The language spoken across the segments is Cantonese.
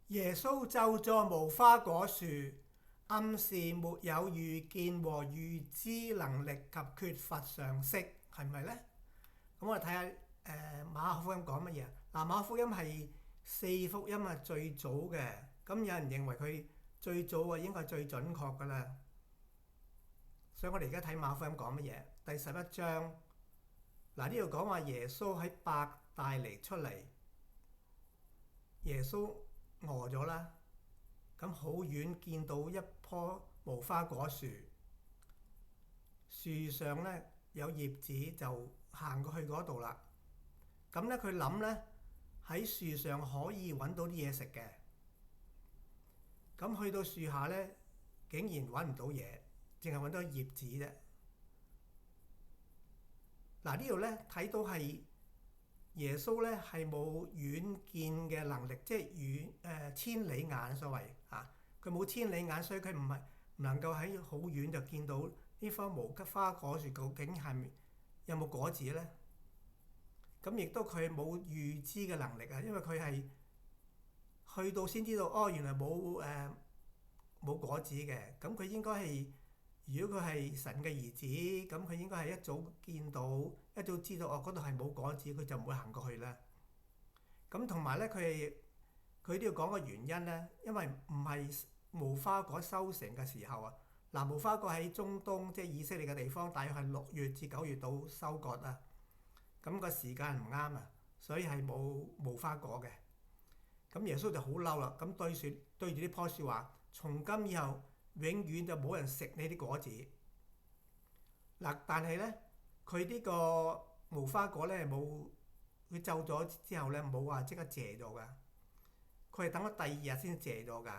耶穌咒詛無花果樹，暗示沒有預見和預知能力及缺乏常識，係咪呢？咁我哋睇下馬可福音講乜嘢。馬可福音係四福音最早嘅，咁有人認為佢最早應該係最準確㗎啦。所以我哋而家睇馬可福音講乜嘢？第11章嗱，呢度講話耶穌喺伯大尼出嚟，耶穌餓咗啦，咁好遠見到一棵無花果樹，樹上咧有葉子，就行過去嗰度啦。咁咧佢諗咧喺樹上可以揾到啲嘢食嘅，咁去到樹下咧竟然揾唔到嘢，淨係揾到葉子啫。嗱，呢度咧睇到係耶穌咧係冇遠見嘅能力，即係千里眼所謂啊。佢冇千里眼，所以佢唔能夠喺好遠就見到呢棵無花果樹究竟係有冇果子咧。咁亦都佢冇預知嘅能力啊，因為佢係去到先知道哦，原來冇果子嘅。咁佢應該係，如果佢係神嘅兒子，咁佢應該係一早見到，一早知道哦嗰度係冇果子，佢就唔會行過去啦。咁同埋咧，佢都要講個原因咧，因為唔係無花果收成嘅時候啊。嗱，無花果喺中東即係以色列嘅地方，大約係6月至9月度收割啊。咁個時間唔啱啊，所以係冇無花果嘅。咁耶穌就好嬲啦，咁對住呢棵樹話：從今以後永遠就冇人食你啲果子。嗱，但係咧，佢呢個無花果咧冇，佢咒咗之後咧冇話即刻謝咗㗎，佢係等咗第2日先謝咗㗎。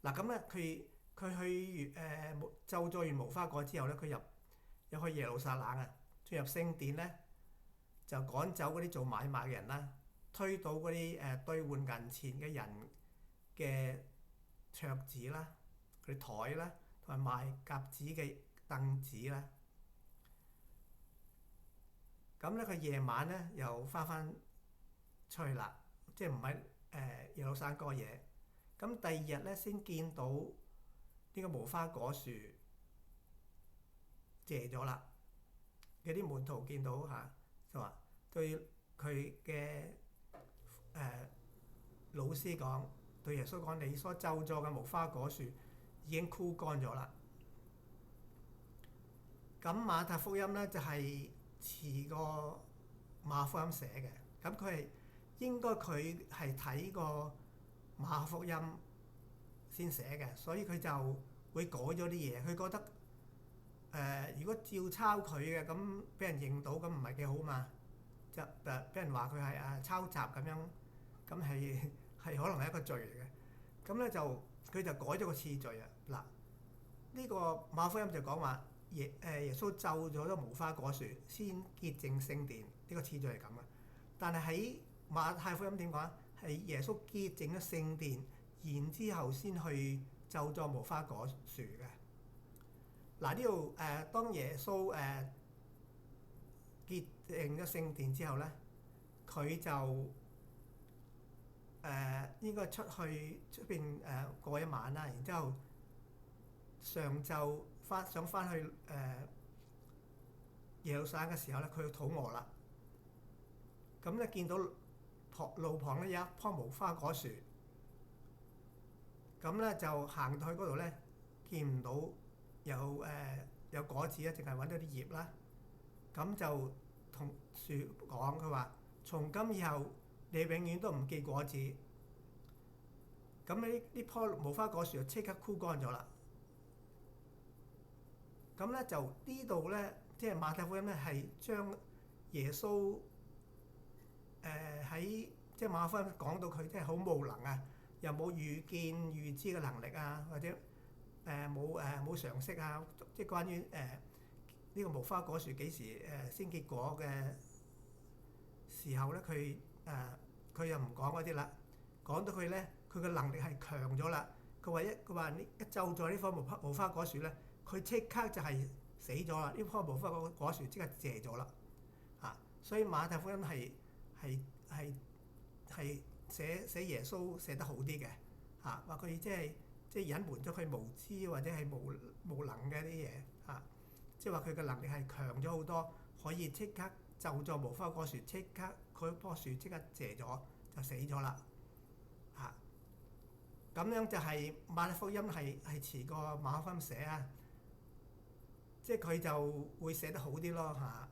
嗱，咁咧佢去咒咗完無花果之後咧，佢入去耶路撒冷啊，進入聖殿咧，就趕走嗰啲做買賣嘅人啦，推倒嗰啲兌換銀錢嘅人嘅桌子啦、佢啲台啦，同埋賣鴿子嘅凳子啦。咁咧佢夜晚咧又翻出去啦，即係唔喺耶路撒冷過夜。咁第2日咧先見到呢個無花果樹謝咗啦。有啲門徒見到嚇，就話對佢嘅老師講，對耶穌講：你所咒詛嘅無花果樹已經枯乾咗啦。咁馬太福音咧就係遲過馬可福音寫嘅，咁佢係睇過馬可福音先寫嘅，所以佢就會改咗啲嘢。佢覺得如果照抄佢嘅，咁俾人認到，咁唔係幾好嘛？就俾人話佢係抄襲咁樣，咁係可能係一個罪嚟嘅。咁咧佢就改咗個次序啊！嗱，呢個馬可福音就講話耶穌咒咗無花果樹先潔淨聖殿，呢個次序係咁嘅。但係喺馬太福音點講？係耶穌潔淨咗聖殿，然之後先去咒詛無花果樹嘅。嗱，呢度當耶穌潔淨咗聖殿之後咧，佢就應該出邊過一晚啦，然之後上晝想翻去耶路撒冷嘅時候咧，佢就肚餓啦。咁咧見到路旁咧有一棵無花果樹，咁咧就行到去嗰度咧，見唔到有果子啊，淨係揾到啲葉啦。咁就同樹講，佢話：從今以後你永遠都唔結果子。咁呢棵無花果樹就即刻枯乾咗啦。咁咧就呢度咧，即係馬太福音咧係將耶穌喺即係馬可福音講到佢即係好無能啊，又冇預見預知嘅能力啊，或者冇常識啊，即係關於呢個無花果樹幾時先結果嘅時候咧，佢又唔講嗰啲啦，講到佢咧，佢嘅能力係強咗啦。佢話一咒詛呢棵無花果樹咧，佢即刻就係死咗啦！呢棵無花果樹即刻謝咗啦。所以馬太福音係寫耶穌寫得好啲嘅嚇，話佢即係隱瞞咗佢無知或者係無能嘅啲嘢嚇，即係話佢嘅能力係強咗好多，可以即刻就咗無花果樹，即刻佢棵樹即刻謝咗就死咗啦嚇。咁樣就係馬太福音係遲過馬可福音寫啊，即係佢就會寫得好啲咯嚇。